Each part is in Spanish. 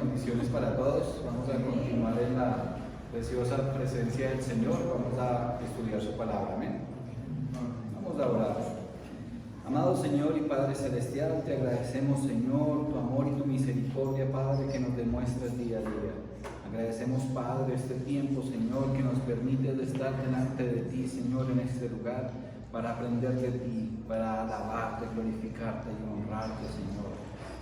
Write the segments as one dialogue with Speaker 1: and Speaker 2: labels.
Speaker 1: bendiciones para todos. Vamos a continuar en la preciosa presencia del Señor. Vamos a estudiar su palabra. Amén. Vamos a orar. Amado Señor y Padre Celestial, te agradecemos, Señor, tu amor y tu misericordia, Padre, que nos demuestras día a día. Agradecemos, Padre, este tiempo, Señor, que nos permite estar delante de ti, Señor, en este lugar, para aprender de ti, para alabarte, glorificarte y honrarte, Señor.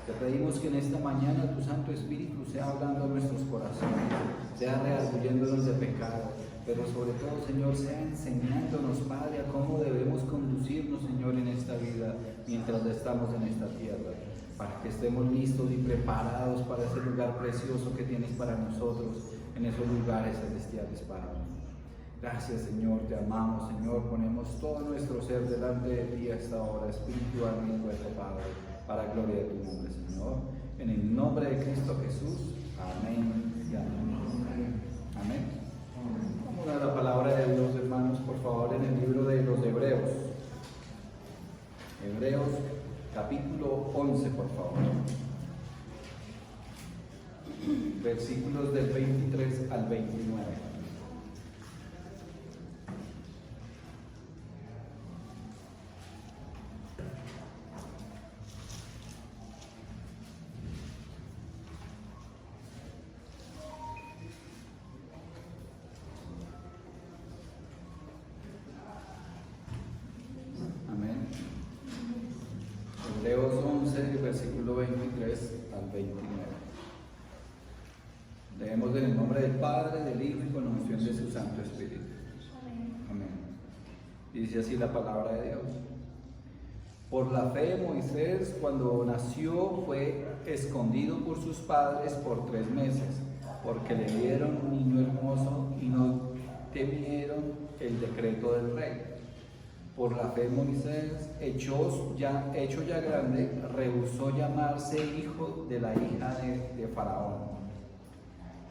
Speaker 1: Te pedimos que en esta mañana tu Santo Espíritu sea hablando a nuestros corazones, sea redarguyéndonos de pecado, pero sobre todo, Señor, sea enseñándonos, Padre, a cómo debemos conducirnos, Señor, en esta vida mientras estamos en esta tierra, para que estemos listos y preparados para ese lugar precioso que tienes para nosotros, en esos lugares celestiales, Padre. Gracias, Señor, te amamos, Señor, ponemos todo nuestro ser delante de ti a esta hora, espiritual y cuerpo, Padre, para gloria de tu nombre, Señor. En el nombre de Cristo Jesús, amén y amén. Amén. Vamos a la palabra de Dios, hermanos, por favor, en el libro de los Hebreos. Hebreos, capítulo 11, por favor. Versículos del 23 al 29. Hebreos 11, versículo 23 al 29. Leemos en el nombre del Padre, del Hijo y con la unción de su Santo Espíritu. Amén. Y dice así la palabra de Dios. Por la fe Moisés, cuando nació, fue escondido por sus padres por 3 meses, porque le dieron un niño hermoso y no temieron el decreto del rey. Por la fe Moisés, hecho ya grande, rehusó llamarse hijo de la hija de Faraón,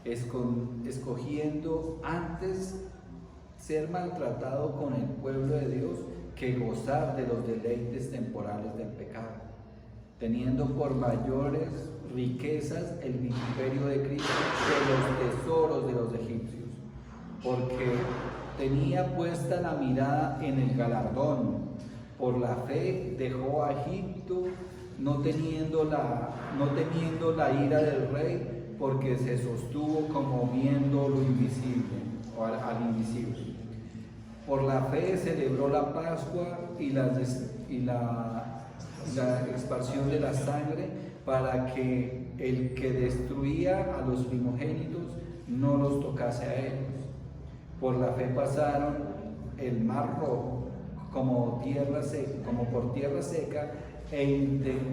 Speaker 1: escogiendo antes ser maltratado con el pueblo de Dios que gozar de los deleites temporales del pecado, teniendo por mayores riquezas el vituperio de Cristo que los tesoros de los egipcios, porque tenía puesta la mirada en el galardón. Por la fe dejó a Egipto, no temiendo la ira del rey, porque se sostuvo como viendo lo invisible, o al invisible. Por la fe celebró la Pascua y la expiación de la sangre, para que el que destruía a los primogénitos no los tocase a ellos. Por la fe pasaron el mar rojo como por tierra seca, e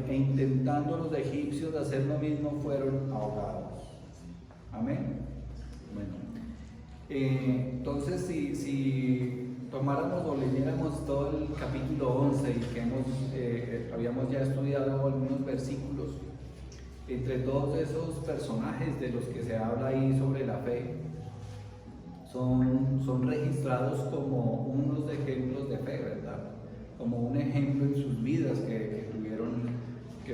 Speaker 1: intentando los egipcios hacer lo mismo, fueron ahogados. Amén. Bueno, entonces si tomáramos o leyéramos todo el capítulo 11 y que habíamos ya estudiado algunos versículos, entre todos esos personajes de los que se habla ahí sobre la fe, son registrados como unos ejemplos de fe, ¿verdad? Como un ejemplo en sus vidas que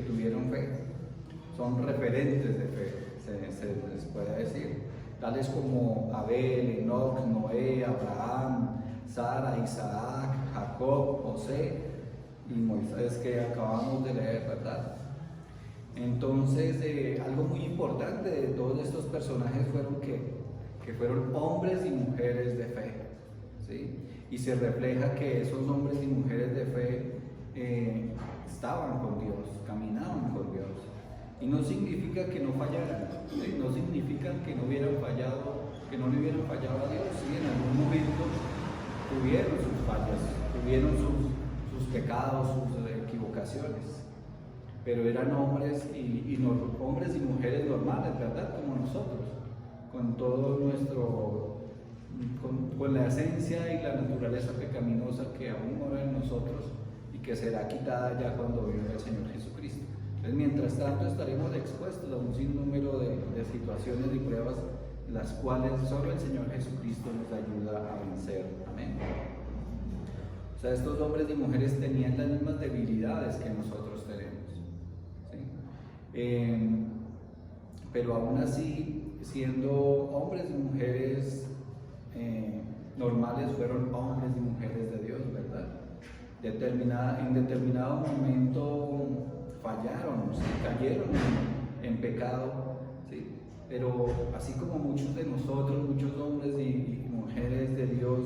Speaker 1: tuvieron fe. Son referentes de fe, se les puede decir. Tales como Abel, Enoc, Noé, Abraham, Sara, Isaac, Jacob, José y Moisés, que acabamos de leer, ¿verdad? Entonces, algo muy importante de todos estos personajes fueron que fueron hombres y mujeres de fe, ¿sí? Y se refleja que esos hombres y mujeres de fe estaban con Dios, caminaban con Dios. Y no significa que no fallaran, ¿sí? No significa que no hubieran fallado, que no le hubieran fallado a Dios. Sí, en algún momento tuvieron sus fallas, tuvieron sus pecados, sus equivocaciones, pero eran hombres hombres y mujeres normales, ¿verdad? Como nosotros, con todo con la esencia y la naturaleza pecaminosa que aún mora en nosotros y que será quitada ya cuando venga el Señor Jesucristo. Entonces, mientras tanto, estaremos expuestos a un sinnúmero de situaciones y pruebas, las cuales solo el Señor Jesucristo nos ayuda a vencer. Amén. O sea, estos hombres y mujeres tenían las mismas debilidades que nosotros tenemos, ¿sí? pero aún así, siendo hombres y mujeres normales, fueron hombres y mujeres de Dios, ¿verdad? En determinado momento fallaron, ¿sí? Cayeron en pecado, ¿sí? Pero así como muchos de nosotros, muchos hombres y mujeres de Dios,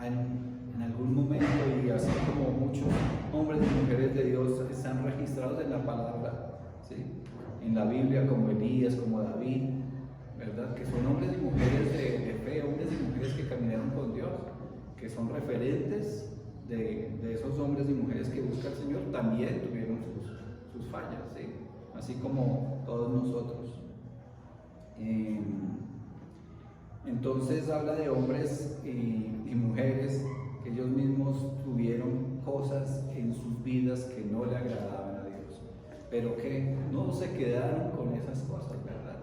Speaker 1: en algún momento, y así como muchos hombres y mujeres de Dios están registrados en la palabra, ¿sí? En la Biblia, como Elías, como David, ¿verdad? Que son hombres y mujeres de fe, hombres y mujeres que caminaron con Dios, que son referentes de esos hombres y mujeres que buscan al Señor. También tuvieron sus fallas, ¿sí? Así como todos nosotros. Entonces habla de hombres y mujeres que ellos mismos tuvieron cosas en sus vidas que no le agradaban a Dios, pero que no se quedaron con esas cosas, ¿verdad?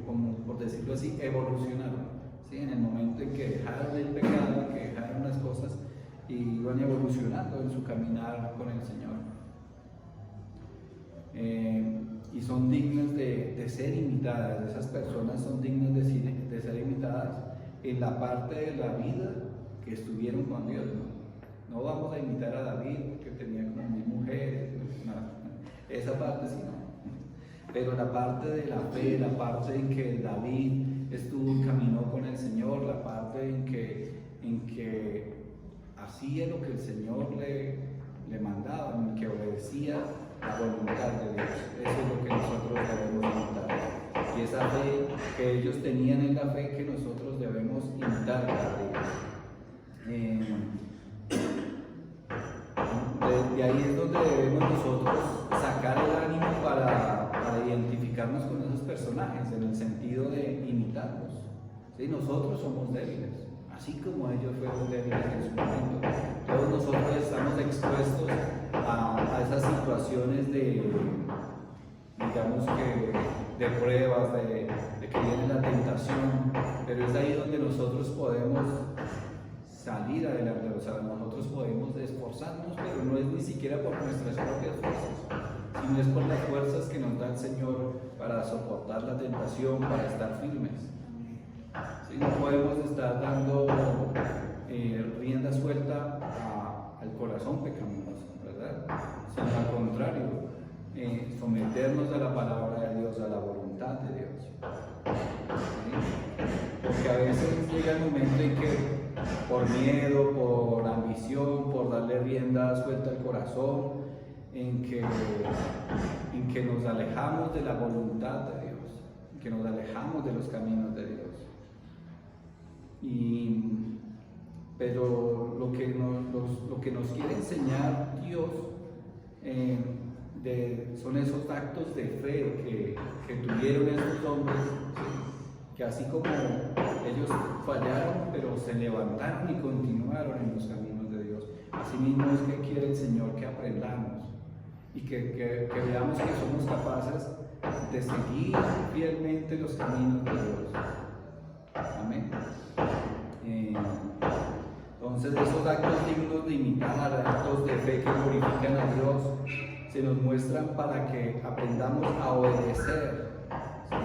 Speaker 1: Como por decirlo así, evolucionaron, ¿sí? En el momento en que dejaron el pecado, que dejaron las cosas, y iban evolucionando en su caminar con el Señor. Y son dignas de ser imitadas. Esas personas son dignas de ser imitadas en la parte de la vida que estuvieron con Dios. No vamos a imitar a David, que tenía como 1000 mujeres, no, esa parte sí no. Pero la parte de la fe, la parte en que David caminó con el Señor, la parte en que hacía lo que el Señor le mandaba, en que obedecía la voluntad de Dios. Eso es lo que nosotros debemos imitar. Y esa fe que ellos tenían en la fe que nosotros debemos imitar de ellos. De ahí es donde debemos nosotros sacar el ánimo para identificarnos con esos personajes, en el sentido de imitarlos. ¿Sí? Nosotros somos débiles, así como ellos fueron débiles en su momento. Todos nosotros estamos expuestos a esas situaciones digamos que de pruebas, de que viene la tentación, pero es ahí donde nosotros podemos salir adelante. O sea, nosotros podemos esforzarnos, pero no es ni siquiera por nuestras propias fuerzas, sino es por las fuerzas que nos da el Señor para soportar la tentación, para estar firmes. ¿Sí? No podemos estar dando rienda suelta al corazón pecaminoso, ¿verdad? Sino al contrario, someternos a la palabra de Dios, a la voluntad de Dios. ¿Sí? Porque a veces llega el momento en que por miedo, por ambición, por darle rienda suelta al corazón, en que nos alejamos de la voluntad de Dios, en que nos alejamos de los caminos de Dios. Pero lo que nos quiere enseñar Dios son esos actos de fe que tuvieron esos hombres, ¿sí? Que así como ellos fallaron, pero se levantaron y continuaron en los caminos de Dios. Así mismo es que quiere el Señor que aprendamos y que veamos que somos capaces de seguir fielmente los caminos de Dios. Amén. Entonces, esos actos dignos de imitar, actos de fe que glorifican a Dios, se nos muestran para que aprendamos a obedecer, ¿sí?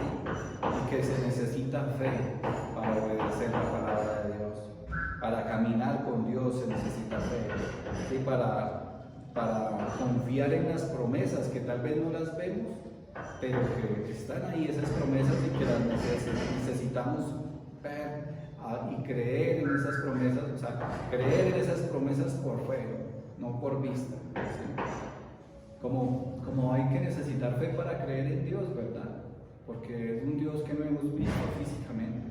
Speaker 1: Y que se necesita fe para obedecer la palabra de Dios. Para caminar con Dios se necesita fe, ¿sí? Para confiar en las promesas que tal vez no las vemos, pero que están ahí esas promesas y que las necesitamos ver y creer en esas promesas, o sea, creer en esas promesas por fe, no por vista, ¿sí? Como hay que necesitar fe para creer en Dios, ¿verdad? Porque es un Dios que no hemos visto físicamente,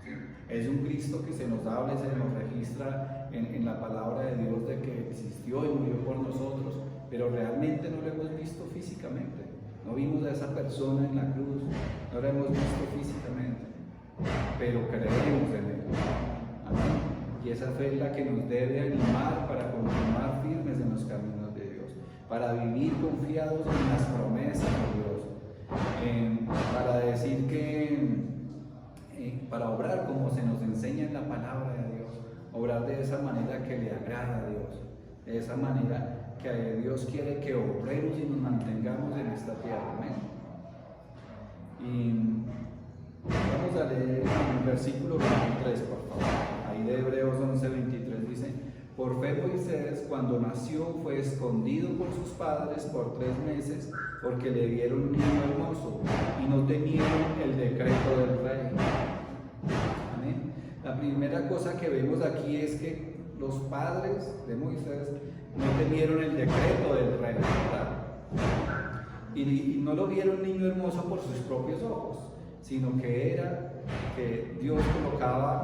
Speaker 1: ¿sí? Es un Cristo que se nos habla y se nos registra en la palabra de Dios de que existió y murió por nosotros, pero realmente no lo hemos visto físicamente. No vimos a esa persona en la cruz, no la hemos visto físicamente, pero creemos en Él. Amén. Y esa fe es la que nos debe animar para continuar firmes en los caminos de Dios, para vivir confiados en las promesas de Dios, para decir para obrar como se nos enseña en la palabra de Dios, obrar de esa manera que le agrada a Dios, de esa manera que Dios quiere que obremos y nos mantengamos en esta tierra. Amén. versículo 23, por favor. Ahí de Hebreos 11:23 dice: por fe Moisés, cuando nació, fue escondido por sus padres por 3 meses, porque le dieron un niño hermoso y no temieron el decreto del rey. Amén. La primera cosa que vemos aquí es que los padres de Moisés no temieron el decreto del rey, ¿verdad? Y no lo vieron niño hermoso por sus propios ojos, sino que era que Dios colocaba,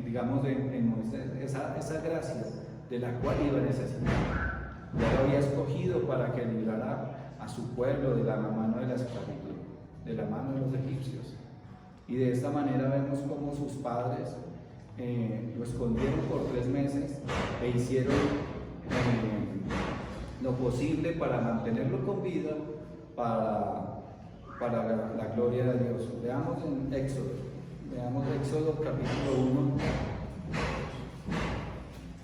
Speaker 1: digamos, en Moisés esa gracia de la cual iba a necesitar. Ya lo había escogido para que librara a su pueblo de la mano de la esclavitud, de la mano de los egipcios. Y de esta manera vemos cómo sus padres lo escondieron por 3 meses e hicieron lo posible para mantenerlo con vida, para la gloria de Dios. Veamos en Éxodo capítulo 1,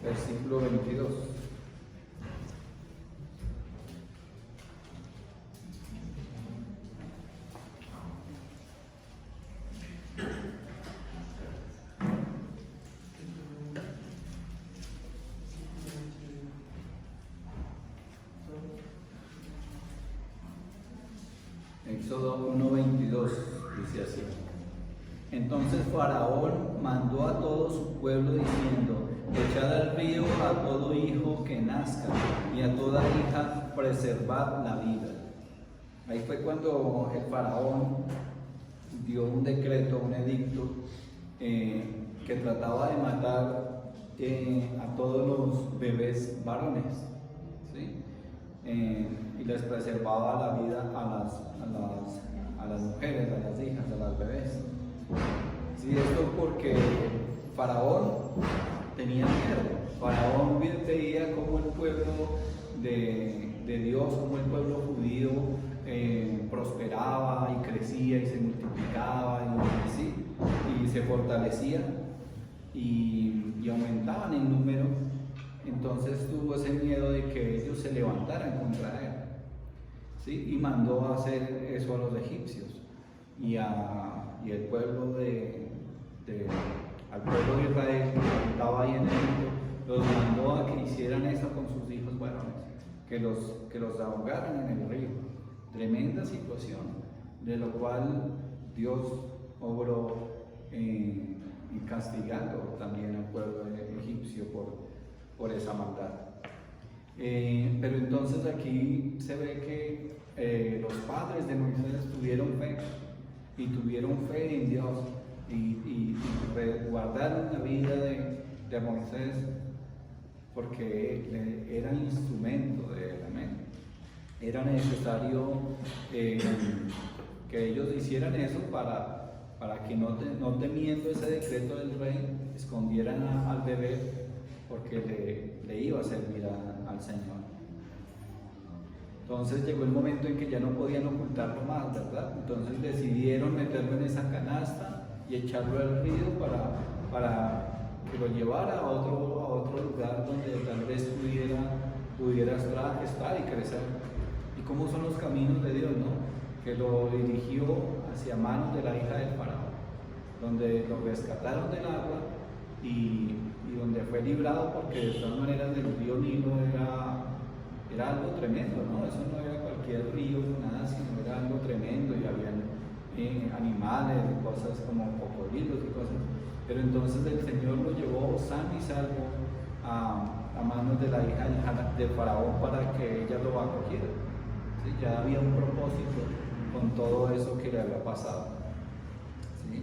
Speaker 1: versículo 22. Éxodo 1:22 dice así: entonces Faraón mandó a todo su pueblo diciendo: echad al río a todo hijo que nazca, y a toda hija preservad la vida. Ahí fue cuando el Faraón dio un decreto, un edicto, que trataba de matar a todos los bebés varones, ¿sí? Y les preservaba la vida a las mujeres, a las hijas, a las bebés. Sí, esto porque Faraón tenía miedo. Faraón veía cómo el pueblo de Dios, como el pueblo judío prosperaba y crecía y se multiplicaba y se fortalecía y aumentaban en número. Entonces tuvo ese miedo de que ellos se levantaran contra él, ¿sí? Y mandó a hacer eso a los egipcios y el pueblo al pueblo de Israel que estaba ahí en el mundo, los mandó a que hicieran eso con sus hijos varones, que los ahogaran en el río. Tremenda situación, de lo cual Dios obró y castigando también al pueblo egipcio por esa maldad. Pero entonces aquí se ve que los padres de Moisés tuvieron fe en Dios y guardaron la vida de Moisés porque eran instrumento de él. Amén. Era necesario que ellos hicieran eso para que no temiendo ese decreto del rey, escondieran al bebé, porque le iba a servir al Señor. Entonces llegó el momento en que ya no podían ocultarlo más, ¿verdad? Entonces decidieron meterlo en esa canasta y echarlo al río para que lo llevara a otro lugar donde tal vez pudiera estar y crecer. Y cómo son los caminos de Dios, ¿no? Que lo dirigió hacia manos de la hija del faraón, donde lo rescataron del agua y donde fue librado, porque de todas maneras el río Nilo era algo tremendo, ¿no? Eso no era cualquier río, nada, sino era algo tremendo, y habían animales y cosas como cocodrilos y cosas. Pero entonces el Señor lo llevó sano y salvo a manos de la hija del faraón para que ella lo acogiera. ¿Sí? Ya había un propósito con todo eso que le había pasado. ¿Sí?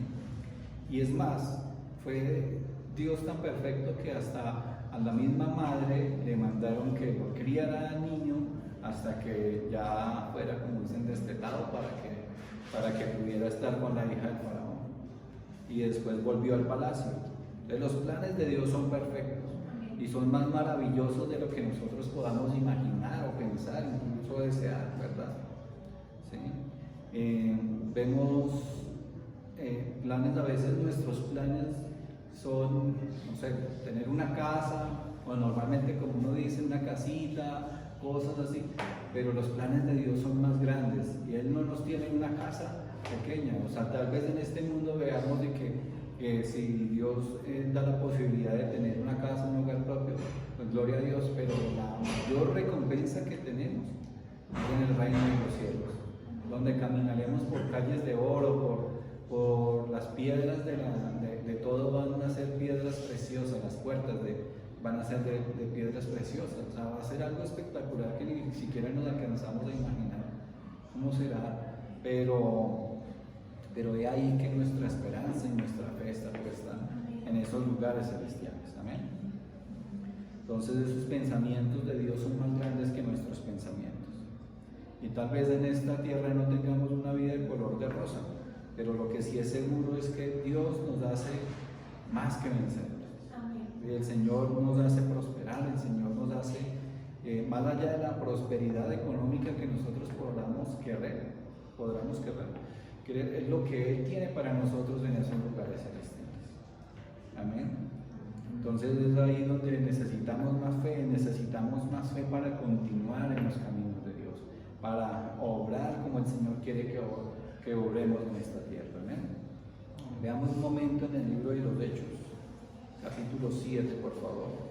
Speaker 1: Y es más, fue Dios tan perfecto que hasta a la misma madre le mandaron que lo criara al niño hasta que ya fuera, como dicen, destetado para que pudiera estar con la hija del faraón. Y después volvió al palacio. Entonces, los planes de Dios son perfectos y son más maravillosos de lo que nosotros podamos imaginar o pensar, incluso desear, ¿verdad? ¿Sí? Vemos planes, a veces nuestros planes son, no sé, tener una casa, o normalmente, como uno dice, una casita, cosas así, pero los planes de Dios son más grandes y Él no nos tiene en una casa pequeña. O sea, tal vez en este mundo veamos de que si Dios da la posibilidad de tener una casa, un hogar propio, pues gloria a Dios, pero la mayor recompensa que tenemos es en el reino de los cielos, donde caminaremos por calles de oro, por las piedras de todo van a ser piedras preciosas, las puertas van a ser de piedras preciosas, o sea, va a ser algo espectacular que ni siquiera nos alcanzamos a imaginar cómo será, pero he ahí que nuestra esperanza y nuestra fe está puesta en esos lugares celestiales, amén. Entonces esos pensamientos de Dios son más grandes que nuestros pensamientos, y tal vez en esta tierra no tengamos una vida de color de rosa, pero lo que sí es seguro es que Dios nos hace más que vencer. El Señor nos hace prosperar, el Señor nos hace, más allá de la prosperidad económica que nosotros podamos querer, es lo que Él tiene para nosotros en esos lugares celestiales. Amén. Entonces es ahí donde necesitamos más fe para continuar en los caminos de Dios, para obrar como el Señor quiere que obremos en esta tierra. Amén. Veamos un momento en el libro de los Hechos, capítulo 7, por favor.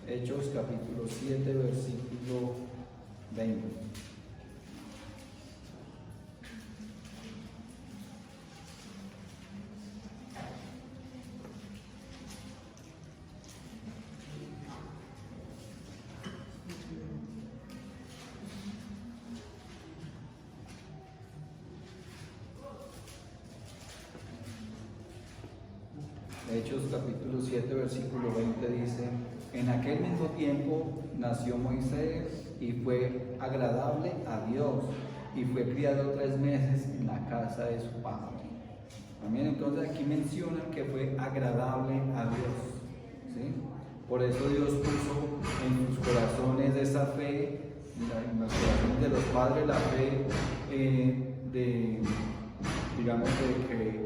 Speaker 1: Hechos, capítulo 7, versículo 20. Hechos capítulo 7, versículo 20 dice: en aquel mismo tiempo nació Moisés y fue agradable a Dios, y fue criado 3 meses en la casa de su padre. Amén. Entonces aquí menciona que fue agradable a Dios, ¿sí? Por eso Dios puso en sus corazones esa fe, en los corazones de los padres, la fe de que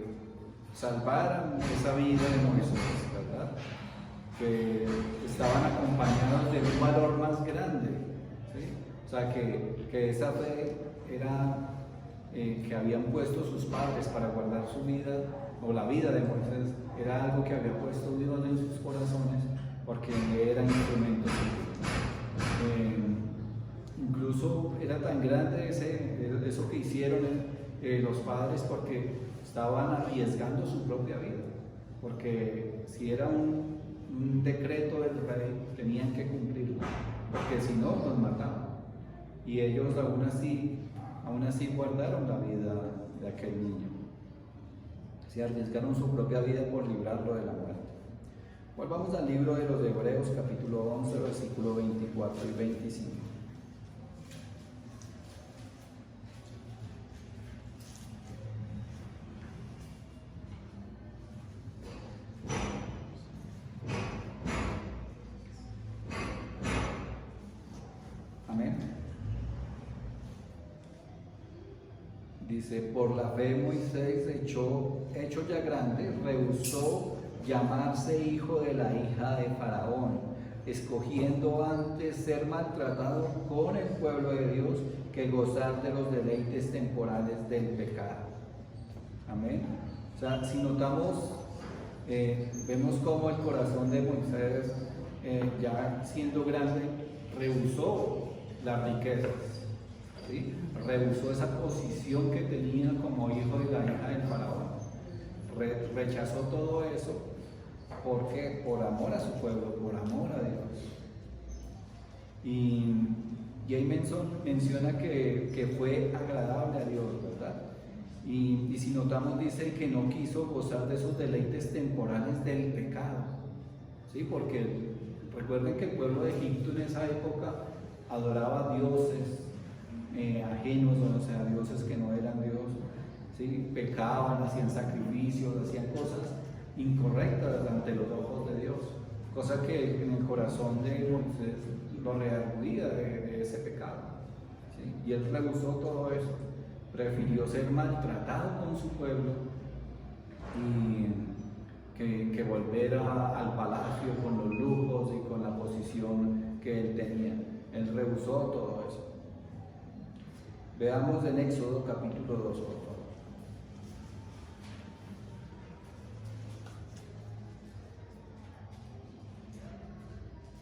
Speaker 1: salvaran esa vida de Moisés, ¿verdad? Que estaban acompañados de un valor más grande, ¿sí? O sea, que esa fe era que habían puesto sus padres para guardar su vida, o la vida de Moisés, era algo que había puesto Dios en sus corazones, porque era instrumento incluso era tan grande eso que hicieron los padres, porque estaban arriesgando su propia vida, porque si era un decreto del rey, tenían que cumplirlo, porque si no, los mataban. Y ellos aún así guardaron la vida de aquel niño. Se arriesgaron su propia vida por librarlo de la muerte. Volvamos al libro de los Hebreos, capítulo 11, versículo 24 y 25. Dice: por la fe Moisés, hecho ya grande, rehusó llamarse hijo de la hija de Faraón, escogiendo antes ser maltratado con el pueblo de Dios que gozar de los deleites temporales del pecado. Amén. O sea, si notamos, vemos cómo el corazón de Moisés, ya siendo grande, rehusó las riquezas, ¿sí? Rehusó esa posición que tenía como hijo de la hija del Faraón. Rechazó todo eso. ¿Por qué? Por amor a su pueblo, por amor a Dios. Y ahí menciona que fue agradable a Dios, ¿verdad? Y si notamos, dice que no quiso gozar de esos deleites temporales del pecado, ¿sí? Porque recuerden que el pueblo de Egipto en esa época adoraba dioses ajenos, o sea, dioses que no eran Dios, ¿sí? Pecaban, hacían sacrificios, hacían cosas incorrectas ante los ojos de Dios, cosa que en el corazón de Moisés lo reargüía de ese pecado, ¿sí? Y él rehusó todo eso, prefirió ser maltratado con su pueblo y que volver al palacio con los lujos y con la posición que él tenía. Él rehusó todo eso. Veamos en Éxodo capítulo 2, por favor.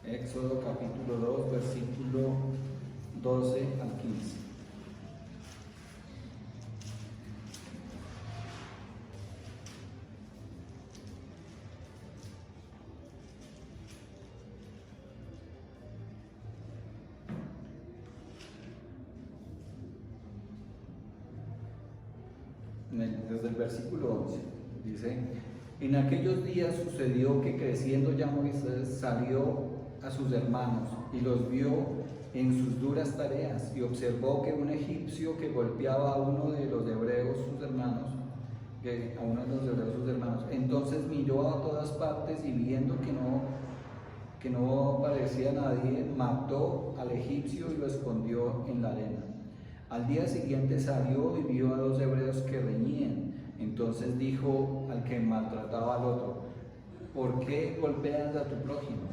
Speaker 1: Éxodo capítulo 2, versículo 12 al 15. Desde el versículo 11, dice: en aquellos días sucedió que creciendo ya Moisés salió a sus hermanos y los vio en sus duras tareas, y observó que un egipcio que golpeaba a uno de los hebreos sus hermanos, entonces miró a todas partes y viendo que no parecía nadie, mató al egipcio y lo escondió en la arena. Al día siguiente salió y vio a dos hebreos que reñían. Entonces dijo al que maltrataba al otro: ¿por qué golpeas a tu prójimo?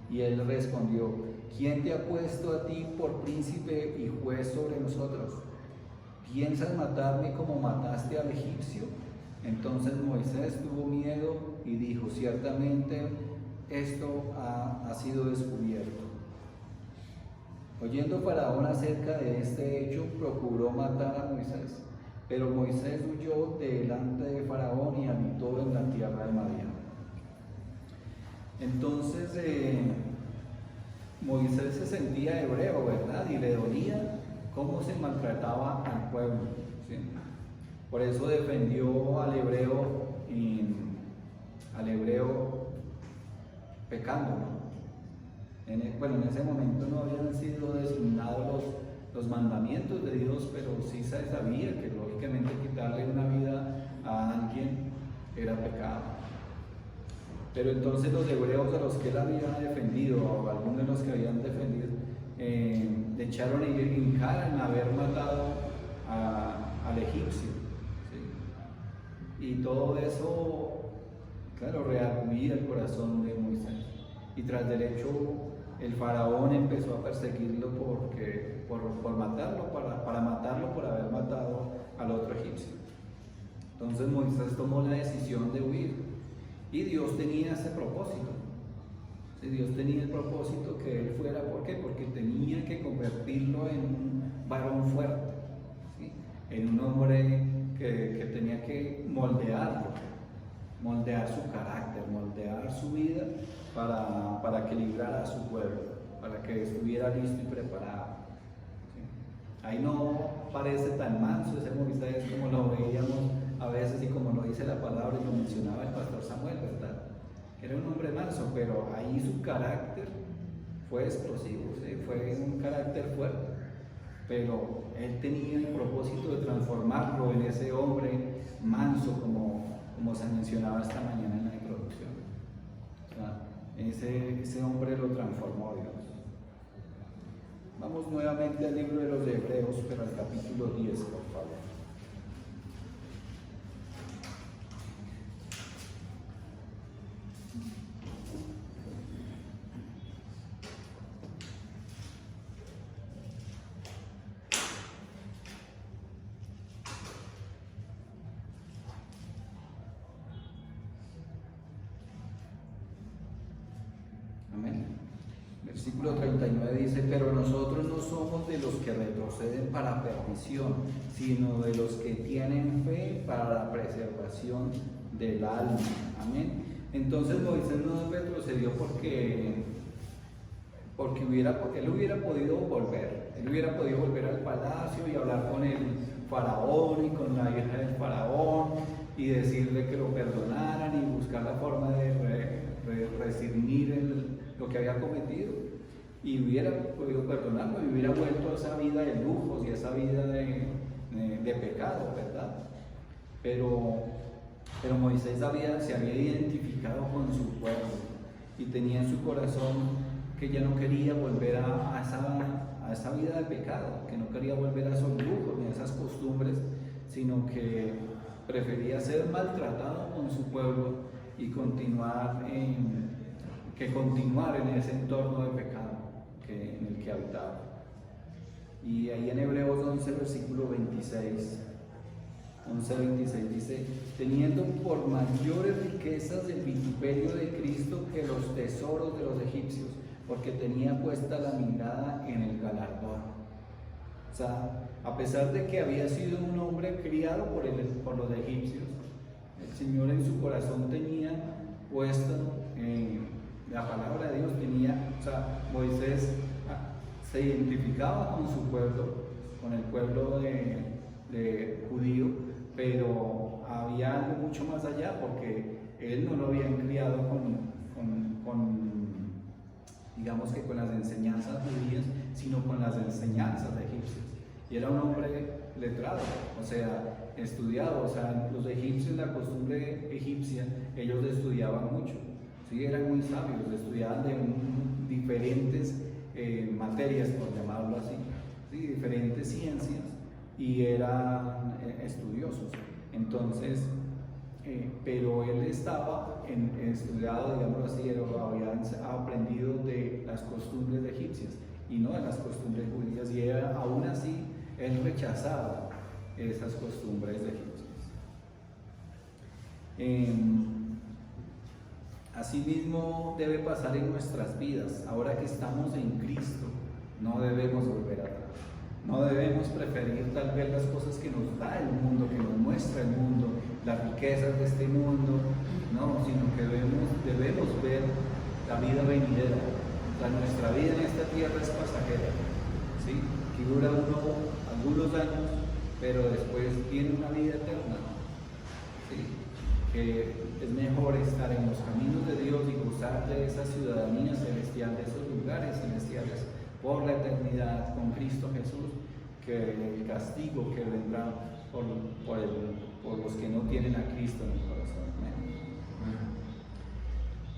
Speaker 1: Y él respondió: ¿quién te ha puesto a ti por príncipe y juez sobre nosotros? ¿Piensas matarme como mataste al egipcio? Entonces Moisés tuvo miedo y dijo: ciertamente esto ha sido descubierto. Oyendo Faraón acerca de este hecho, procuró matar a Moisés, pero Moisés huyó delante de Faraón y habitó en la tierra de Madián. Entonces Moisés se sentía hebreo, ¿verdad? Y le dolía cómo se maltrataba al pueblo, ¿sí? Por eso defendió al hebreo pecando, ¿no? En ese momento no habían sido designados los mandamientos de Dios, pero sí se sabía que lógicamente quitarle una vida a alguien era pecado. Pero entonces los hebreos a los que él había defendido, o algunos de los que habían defendido, le echaron en cara en haber matado al egipcio, ¿sí? Y todo eso, claro, reavivía el corazón de Moisés. Y tras del hecho, el faraón empezó a perseguirlo por matarlo, para matarlo por haber matado al otro egipcio. Entonces Moisés tomó la decisión de huir, y Dios tenía ese propósito. Sí, Dios tenía el propósito que él fuera. ¿Por qué? Porque tenía que convertirlo en un varón fuerte, ¿sí? En un hombre que tenía que moldear su carácter, moldear su vida para que librara a su pueblo, para que estuviera listo y preparado, ¿sí? Ahí no parece tan manso ese Moisés como lo veíamos a veces y como lo dice la palabra y lo mencionaba el pastor Samuel, ¿verdad? Era un hombre manso, pero ahí su carácter fue explosivo, ¿sí? Fue un carácter fuerte, pero él tenía el propósito de transformarlo en ese hombre manso, como se mencionaba esta mañana en la introducción. O sea, ese hombre lo transformó Dios. Vamos nuevamente al libro de los Hebreos, pero al capítulo 10, por favor. Versículo 39 dice: pero nosotros no somos de los que retroceden para perdición, sino de los que tienen fe para la preservación del alma. Amén. Entonces Moisés no retrocedió porque él hubiera podido volver al palacio y hablar con el faraón y con la hija del faraón y decirle que lo perdonaran y buscar la forma de redimir lo que había cometido, y hubiera podido perdonarlo y hubiera vuelto a esa vida de lujos y a esa vida de pecado, ¿verdad? Pero Moisés se había identificado con su pueblo y tenía en su corazón que ya no quería volver a esa vida de pecado, que no quería volver a esos lujos ni a esas costumbres, sino que prefería ser maltratado con su pueblo y continuar en ese entorno de pecado en el que habitaba. Y ahí en Hebreos 11, versículo 26, 11:26 dice, teniendo por mayores riquezas el vituperio de Cristo que los tesoros de los egipcios, porque tenía puesta la mirada en el galardón. O sea, a pesar de que había sido un hombre criado por los egipcios, el Señor en su corazón tenía puesta la palabra de Dios, o sea, Moisés se identificaba con su pueblo, con el pueblo de judío, pero había algo mucho más allá, porque él no lo habían criado digamos que con las enseñanzas judías, sino con las enseñanzas egipcias. Y era un hombre letrado, o sea, estudiado. O sea, los egipcios, la costumbre egipcia, ellos estudiaban mucho, ¿sí? Eran muy sabios, estudiaban de diferentes materias, por llamarlo así, ¿sí? Diferentes ciencias, y eran estudiosos. Entonces, pero él estaba estudiado, digámoslo así, había aprendido de las costumbres egipcias y no de las costumbres judías, y aún así él rechazaba esas costumbres egipcias. Asimismo debe pasar en nuestras vidas. Ahora que estamos en Cristo, no debemos volver atrás. No debemos preferir tal vez las cosas que nos da el mundo, que nos muestra el mundo, las riquezas de este mundo, no, sino que debemos ver la vida venidera. O sea, nuestra vida en esta tierra es pasajera, ¿sí? Que dura algunos años, pero después viene una vida eterna, ¿sí? Que es mejor estar en los caminos de Dios y gozar de esa ciudadanía celestial, de esos lugares celestiales por la eternidad con Cristo Jesús, que el castigo que vendrá por los que no tienen a Cristo en el corazón.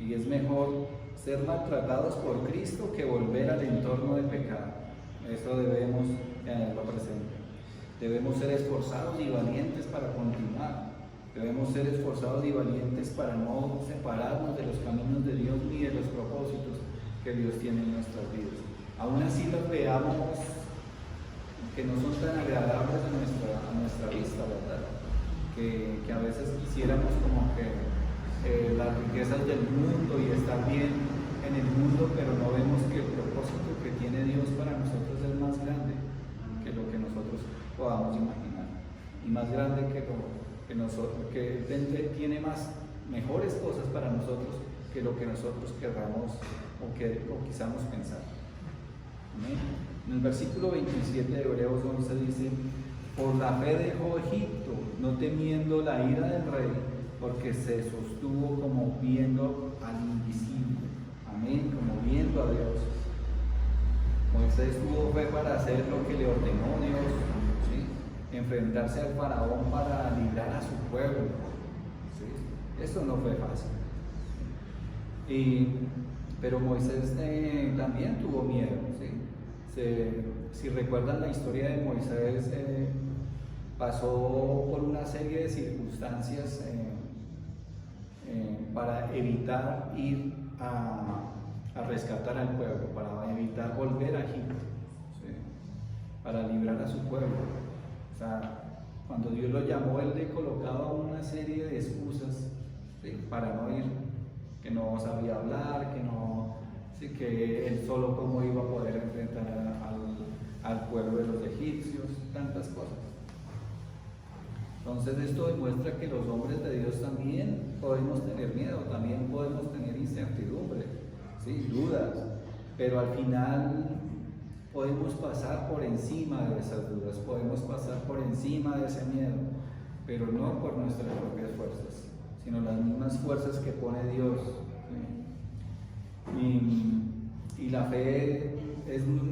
Speaker 1: Y es mejor ser maltratados por Cristo que volver al entorno de pecado. Eso debemos tenerlo presente. Debemos ser esforzados y valientes para continuar. Debemos ser esforzados y valientes para no separarnos de los caminos de Dios ni de los propósitos que Dios tiene en nuestras vidas. Aún así los veamos que no son tan agradables a nuestra vista, ¿verdad? Que a veces quisiéramos como que las riquezas del mundo y estar bien en el mundo, pero no vemos que el propósito que tiene Dios para nosotros es más grande que lo que nosotros podamos imaginar, y más grande que nosotros, que tiene mejores cosas para nosotros que lo que nosotros querramos o quisamos pensar. Amén. En el versículo 27 de Hebreos 11 dice, por la fe dejó Egipto, no temiendo la ira del rey, porque se sostuvo como viendo al invisible. Amén, como viendo a Dios. Moisés tuvo fe para hacer lo que le ordenó Dios, ¿sí? Enfrentarse al faraón para librar a su pueblo, ¿sí? Esto no fue fácil. Pero Moisés también tuvo miedo, ¿sí? Si recuerdan la historia de Moisés, pasó por una serie de circunstancias para evitar ir a rescatar al pueblo, para evitar volver a Egipto, ¿sí? Para librar a su pueblo. O sea, cuando Dios lo llamó, él le colocaba una serie de excusas, ¿sí? Para no ir, que no sabía hablar, que él solo cómo iba a poder enfrentar al pueblo de los egipcios, tantas cosas. Entonces esto demuestra que los hombres de Dios también podemos tener miedo, también podemos tener incertidumbre, ¿sí? Dudas, pero al final podemos pasar por encima de esas dudas, podemos pasar por encima de ese miedo, pero no por nuestras propias fuerzas, sino las mismas fuerzas que pone Dios, ¿sí? Y la fe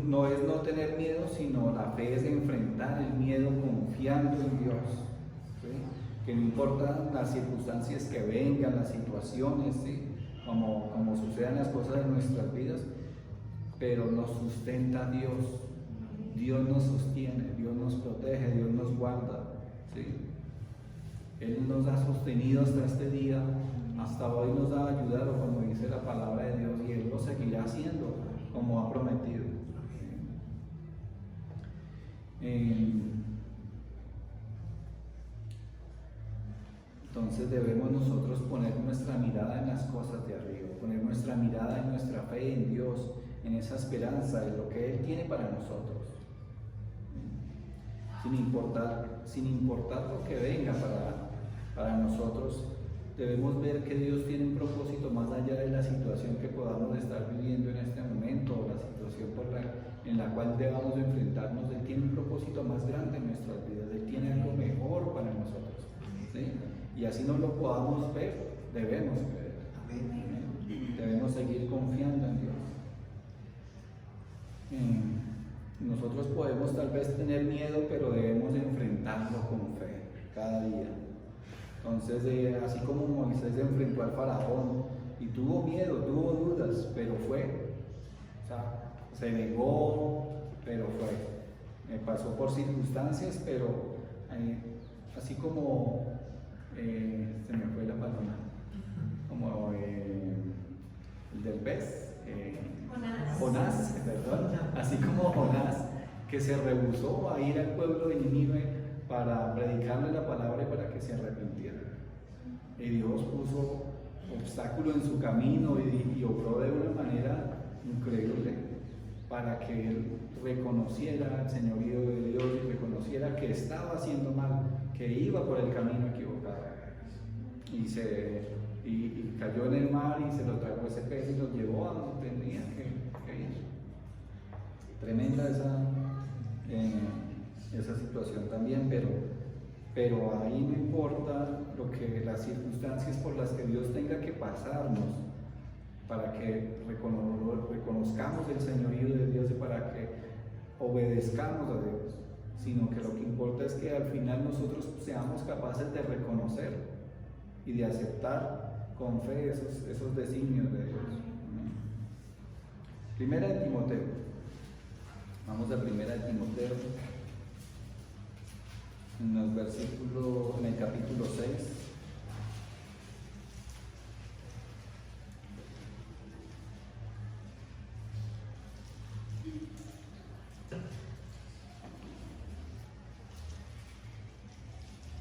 Speaker 1: no es no tener miedo, sino la fe es enfrentar el miedo confiando en Dios, ¿sí? Que no importan las circunstancias que vengan, las situaciones, ¿sí? como sucedan las cosas en nuestras vidas, pero nos sustenta Dios. Dios nos sostiene, Dios nos protege, Dios nos guarda, ¿sí? Él nos ha sostenido hasta este día, hasta hoy nos ha ayudado, como dice la palabra de Dios, y Él lo seguirá haciendo como ha prometido. Entonces debemos nosotros poner nuestra mirada en las cosas de arriba, poner nuestra mirada en nuestra fe en Dios, en esa esperanza, en lo que Él tiene para nosotros. Sin importar lo que venga para nosotros, debemos ver que Dios tiene un propósito más allá de la situación que podamos estar viviendo en este momento, o la situación en la cual debamos enfrentarnos. Él tiene un propósito más grande en nuestras vidas, Él tiene algo mejor para nosotros, ¿sí? Y así no lo podamos ver, debemos creer. Debemos seguir confiando en Dios. Nosotros podemos tal vez tener miedo, pero debemos enfrentarlo con fe cada día. Entonces, así como Moisés se enfrentó al faraón y tuvo miedo, tuvo dudas, pero fue. O sea, se negó, pero fue. Pasó por circunstancias, pero así como se me fue la palabra, como el del pez. Jonás, perdón, así como Jonás, que se rehusó a ir al pueblo de Nínive para predicarle la palabra y para que se arrepintiera. Y Dios puso obstáculo en su camino y obró de una manera increíble para que él reconociera el señorío de Dios y reconociera que estaba haciendo mal, que iba por el camino equivocado. Y cayó en el mar y se lo tragó ese pez y lo llevó a donde tenía que ir. Tremenda esa situación también, pero ahí no importa las circunstancias por las que Dios tenga que pasarnos para que reconozcamos el señorío de Dios y para que obedezcamos a Dios, sino que lo que importa es que al final nosotros seamos capaces de reconocer y de aceptar con fe esos designios de Dios. Primera de Timoteo. Vamos a Primera de Timoteo. En el capítulo 6.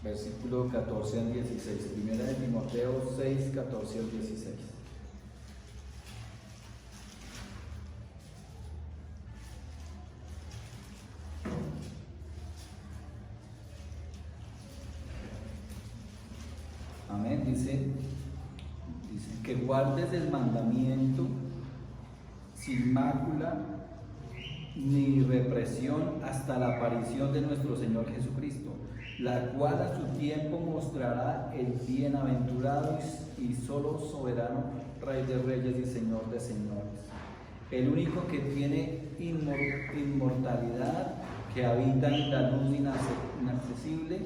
Speaker 1: Versículo 14 al 16. Primera de Timoteo 6, 14 al 16. Amén. Dice que guardes el mandamiento sin mácula ni represión hasta la aparición de nuestro Señor Jesucristo, la cual a su tiempo mostrará el bienaventurado y solo soberano Rey de Reyes y Señor de Señores, el único que tiene inmortalidad, que habita en la luz inaccesible,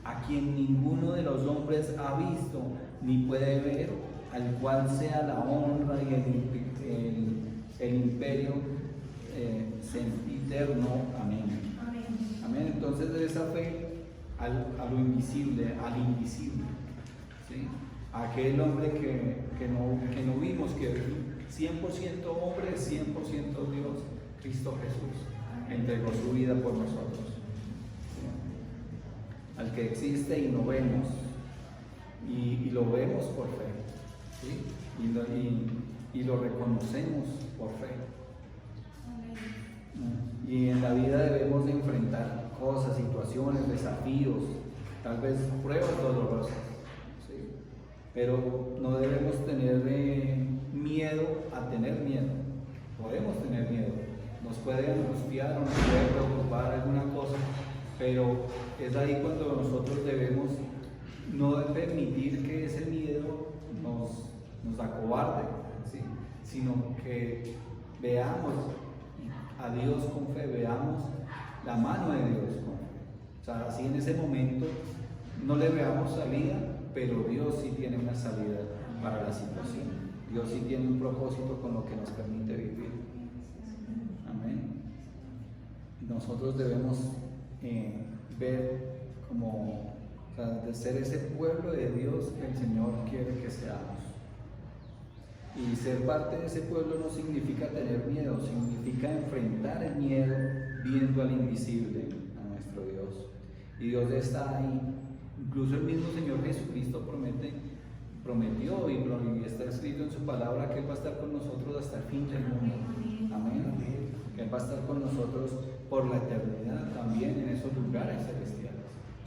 Speaker 1: a quien ninguno de los hombres ha visto ni puede ver, al cual sea la honra y el imperio sempiterno. Amén. Amén. Entonces, de esa fe a lo invisible, al invisible, ¿sí? Aquel hombre que no vimos, que 100% hombre, 100% Dios, Cristo Jesús, entregó su vida por nosotros, ¿sí? Al que existe y no vemos, y lo vemos por fe, ¿sí? Y lo reconocemos por fe. Y en la vida debemos de enfrentar cosas, situaciones, desafíos, tal vez pruebas dolorosas, ¿sí? Pero no debemos tener miedo a tener miedo. Podemos tener miedo, nos puede angustiar o nos puede preocupar alguna cosa, pero es ahí cuando nosotros debemos no permitir que ese miedo nos acobarde, ¿sí? Sino que veamos a Dios con fe, veamos la mano de Dios con fe. O sea, así en ese momento no le veamos salida, pero Dios sí tiene una salida para la situación. Dios sí tiene un propósito con lo que nos permite vivir. Amén. Nosotros debemos ver como, o sea, de ser ese pueblo de Dios que el Señor quiere que seamos. Y ser parte de ese pueblo no significa tener miedo, significa enfrentar el miedo viendo al invisible, a nuestro Dios. Y Dios está ahí, Incluso el mismo Señor Jesucristo prometió y está escrito en su palabra que Él va a estar con nosotros hasta el fin del mundo. Amén. Que Él va a estar con nosotros por la eternidad también en esos lugares celestiales.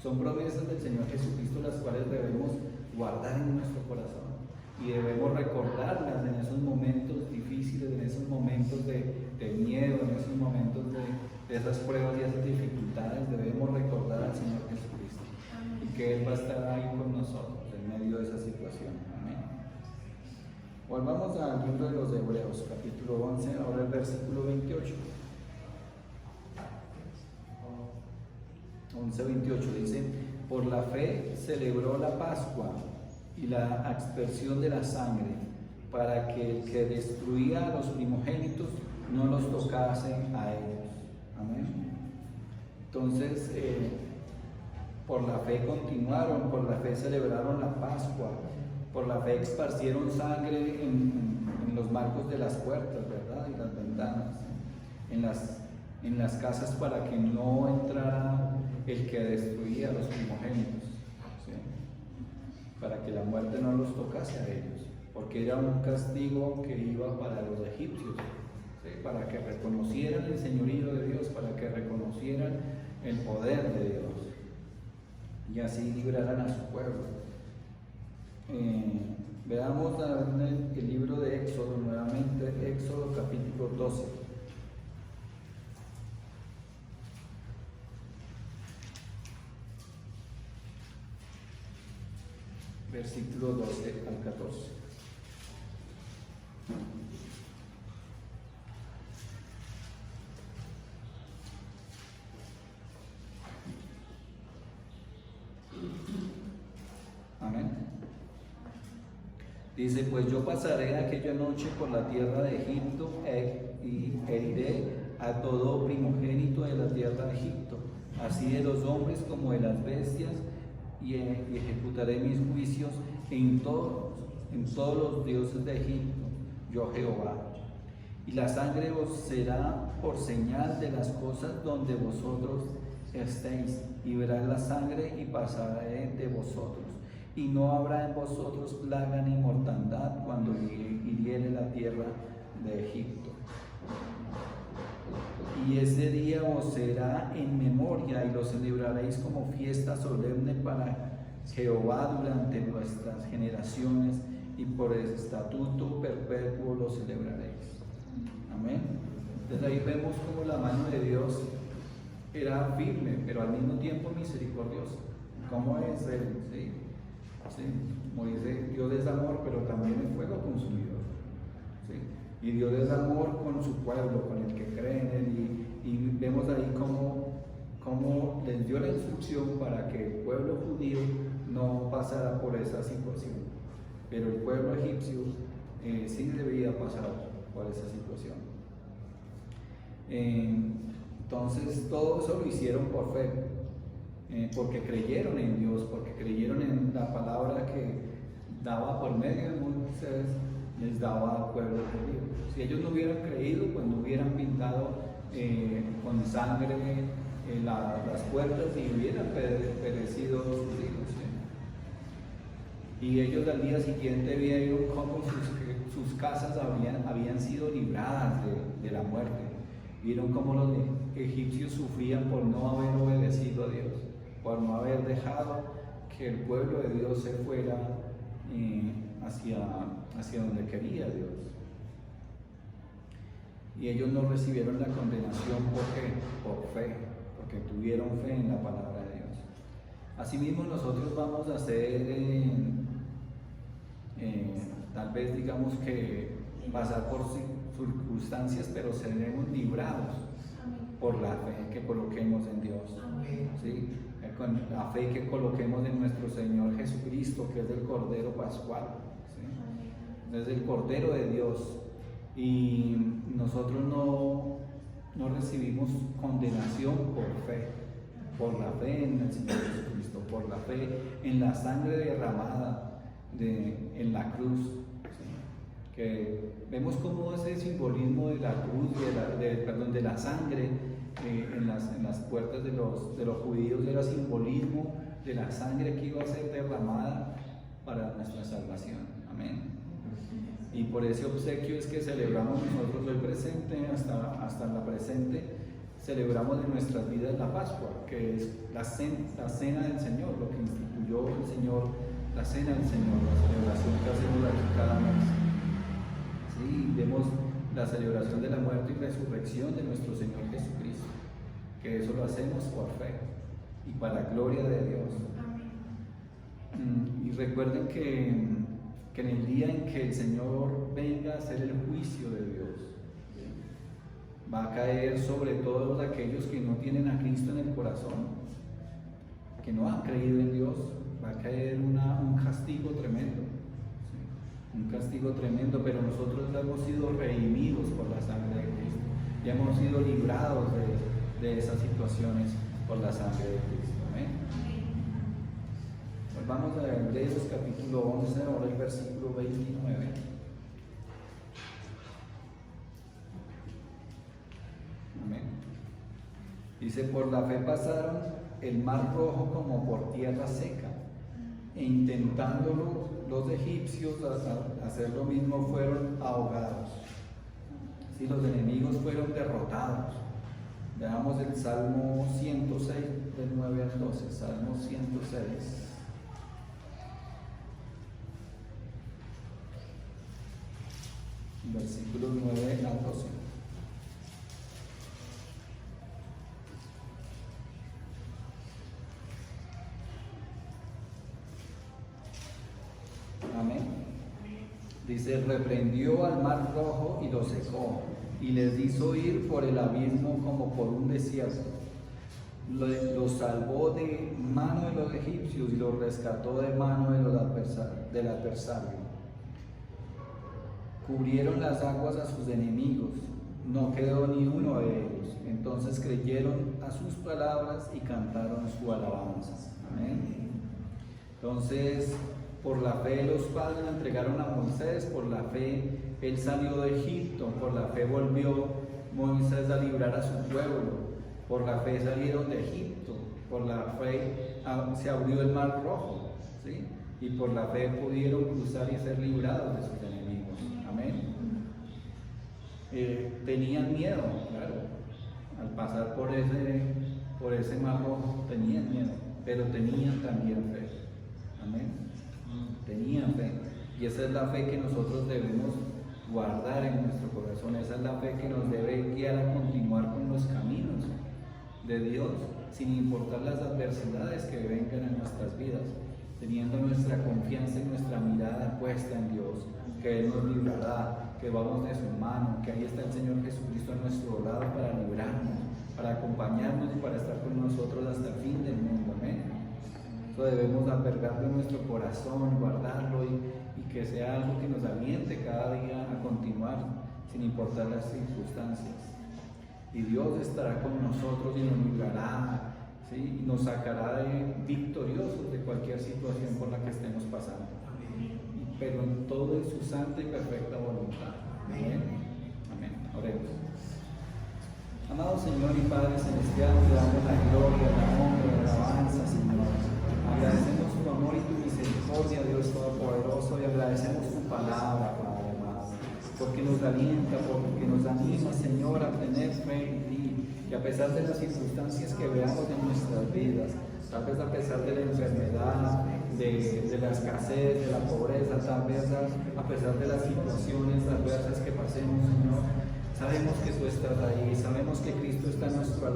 Speaker 1: Son promesas del Señor Jesucristo las cuales debemos guardar en nuestro corazón y debemos recordarlas en esos momentos difíciles, en esos momentos de miedo, en esos momentos de esas pruebas y esas dificultades. Debemos recordar al Señor Jesucristo y que Él va a estar ahí con nosotros en medio de esa situación. Amén. Volvamos al libro de los Hebreos, capítulo 11, ahora el versículo 28. 11:28 dice: por la fe celebró la Pascua y la aspersión de la sangre, para que el que destruía a los primogénitos no los tocase a ellos. Amén. Entonces, por la fe continuaron, por la fe celebraron la Pascua, por la fe esparcieron sangre en los marcos de las puertas, ¿verdad? Y las ventanas, en las casas, para que no entrara el que destruía a los primogénitos, ¿sí? Para que la muerte no los tocase a ellos, porque era un castigo que iba para los egipcios, ¿sí? Para que reconocieran el señorío de Dios, para que reconocieran el poder de Dios y así libraran a su pueblo. Veamos el libro de Éxodo nuevamente, Éxodo capítulo 12. Versículo 12 al 14. Amén. Dice: pues yo pasaré aquella noche por la tierra de Egipto y heriré a todo primogénito de la tierra de Egipto, así de los hombres como de las bestias, y ejecutaré mis juicios en todos los dioses de Egipto, yo Jehová. Y la sangre os será por señal de las cosas donde vosotros estéis, y verás la sangre y pasaré de vosotros, y no habrá en vosotros plaga ni mortandad cuando hiriere la tierra de Egipto. Y ese día os será en memoria y lo celebraréis como fiesta solemne para Jehová durante vuestras generaciones, y por el estatuto perpetuo lo celebraréis. Amén. Entonces ahí vemos como la mano de Dios era firme, pero al mismo tiempo misericordiosa. ¿Cómo es Él? ¿Sí? ¿Sí? Como dice, Dios es amor, pero también es fuego consumidor. ¿Sí? Y Dios es amor con su pueblo, con el que cree en Él, y vemos ahí cómo les dio la instrucción para que el pueblo judío no pasara por esa situación, pero el pueblo egipcio sí debía pasar por esa situación. Entonces todo eso lo hicieron por fe, porque creyeron en Dios, porque creyeron en la palabra que daba por medio de Moisés, les daba al pueblo judío. Si ellos no hubieran creído, pues no hubieran pintado con sangre las puertas y hubieran perecido sus hijos. Y ellos al día siguiente vieron cómo sus casas habían sido libradas de la muerte. Vieron cómo los egipcios sufrían por no haber obedecido a Dios, por no haber dejado que el pueblo de Dios se fuera hacia donde quería Dios. Y ellos no recibieron la condenación por fe, porque tuvieron fe en la palabra de Dios. Asimismo nosotros vamos a ser tal vez digamos que pasar por circunstancias, pero seremos librados por la fe que coloquemos en Dios, ¿sí? Con la fe que coloquemos en nuestro Señor Jesucristo, que es el Cordero Pascual, ¿sí? Es el Cordero de Dios, y nosotros no recibimos condenación por la fe en el Señor Jesucristo, por la fe en la sangre derramada en la cruz, ¿sí? Que vemos cómo ese simbolismo de la cruz, de la sangre, en las puertas de los judíos era simbolismo de la sangre que iba a ser derramada para nuestra salvación. Amén. Y por ese obsequio es que celebramos nosotros hoy presente, hasta la presente, celebramos en nuestras vidas la Pascua, que es la cena del Señor, lo que instituyó el Señor, la cena del Señor, la celebración que hacemos aquí cada mes. Sí, vemos la celebración de la muerte y resurrección de nuestro Señor Jesucristo, que eso lo hacemos por fe y para gloria de Dios. Y recuerden que en el día en que el Señor venga a hacer el juicio de Dios, va a caer sobre todos aquellos que no tienen a Cristo en el corazón, que no han creído en Dios. Va a caer un castigo tremendo, ¿sí? Un castigo tremendo, pero nosotros ya hemos sido redimidos por la sangre de Cristo, ya hemos sido librados de esas situaciones por la sangre de Cristo. Amén. Pues vamos a Hebreos capítulo 11, ahora el versículo 29. Amén. Dice: por la fe pasaron el mar rojo como por tierra seca, e intentándolo los egipcios hacer lo mismo fueron ahogados. Si los enemigos fueron derrotados. Veamos el Salmo 106 del 9 al 12. Salmo 106. Versículos 9 al 12. Amén. Dice: reprendió al mar rojo y lo secó, y les hizo ir por el abismo como por un desierto. Los salvó de mano de los egipcios y los rescató de mano del adversario. Cubrieron las aguas a sus enemigos, no quedó ni uno de ellos. Entonces creyeron a sus palabras y cantaron su alabanza. Amén. Entonces, por la fe los padres entregaron a Moisés, por la fe él salió de Egipto, por la fe volvió Moisés a librar a su pueblo, por la fe salieron de Egipto, por la fe se abrió el mar rojo, ¿sí? Y por la fe pudieron cruzar y ser librados de sus enemigos. Amén. Tenían miedo, claro, al pasar por ese mar rojo tenían miedo, pero tenían también fe. Amén. Tenían fe, y esa es la fe que nosotros debemos guardar en nuestro corazón. Esa es la fe que nos debe guiar a continuar con los caminos de Dios, sin importar las adversidades que vengan en nuestras vidas, teniendo nuestra confianza y nuestra mirada puesta en Dios, que Él nos librará, que vamos de su mano, que ahí está el Señor Jesucristo a nuestro lado para librarnos, para acompañarnos y para estar con nosotros hasta el fin del mundo. Amén. Eso debemos albergarlo en nuestro corazón, guardarlo y que sea algo que nos aliente cada día a continuar, sin importar las circunstancias. Y Dios estará con nosotros y nos librará, ¿sí? Y nos sacará victoriosos de cualquier situación por la que estemos pasando. Pero en todo en su santa y perfecta voluntad. Amén. Amén. Oremos. Amado Señor y Padre Celestial, te damos la gloria, la honra, la alabanza, Señor. Agradecemos tu amor y tu misericordia, Dios Todopoderoso, y agradecemos tu palabra, Padre amado, porque nos alienta, porque nos anima, Señor, a tener fe en ti, y a pesar de las circunstancias que veamos en nuestras vidas, tal vez a pesar de la enfermedad, de la escasez, de la pobreza, tal vez a pesar de las situaciones adversas que pasemos, Señor, sabemos que tú estás ahí, sabemos que Cristo está a nuestro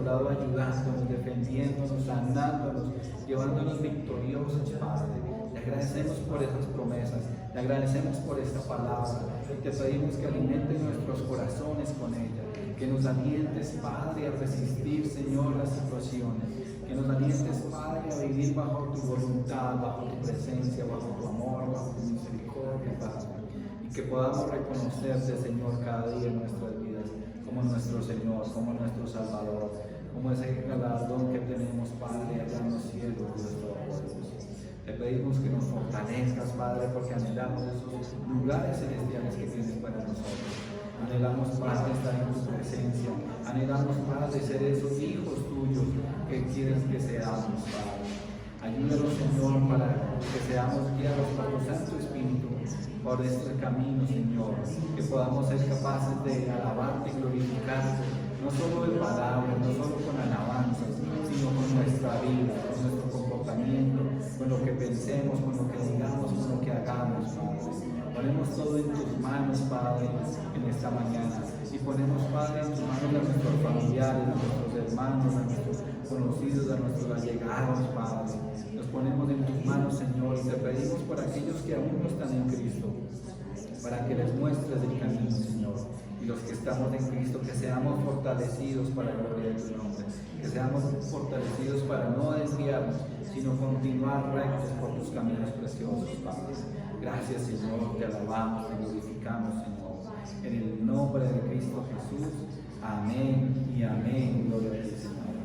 Speaker 1: lado ayudándonos, defendiéndonos, sanándonos, llevándonos victoriosos, Padre. Le agradecemos por esas promesas, le agradecemos por esta palabra y te pedimos que alimentes nuestros corazones con ella, que nos alientes, Padre, a resistir, Señor, las situaciones, que nos alientes, Padre, a vivir bajo tu voluntad, bajo tu presencia, bajo tu amor, bajo tu misericordia, Padre. Y que podamos reconocerte, Señor, cada día en nuestras vidas como nuestro Señor, como nuestro Salvador, como ese galardón que tenemos, Padre, allá en los cielos, Dios Todopoderoso. Te pedimos que nos fortalezcas, Padre, porque anhelamos esos lugares celestiales que tienes para nosotros. Anhelamos, Padre, estar en tu presencia. Anhelamos, Padre, ser esos hijos tuyos que quieres que seamos, Padre. Ayúdanos, Señor, para que seamos guiados por tu Santo Espíritu por este camino, Señor, que podamos ser capaces de alabarte y glorificarte, no solo de palabras, no solo con alabanzas, sino con nuestra vida, con nuestro comportamiento, con lo que pensemos, con lo que digamos, con lo que hagamos, Padre. Ponemos todo en tus manos, Padre, en esta mañana, y ponemos, Padre, en tus manos a nuestros familiares, a nuestros hermanos, a nuestros conocidos, a nuestros allegados, Padre. Nos ponemos en tus manos, Señor, y te pedimos por aquellos que aún no están en Cristo, para que les muestres el camino, Señor. Y los que estamos en Cristo, que seamos fortalecidos para la gloria de tu nombre, que seamos fortalecidos para no desviarnos, sino continuar rectos por tus caminos preciosos, Padre. Gracias, Señor, te alabamos, te glorificamos, Señor. En el nombre de Cristo Jesús, amén y amén. Gloria a ti, Señor.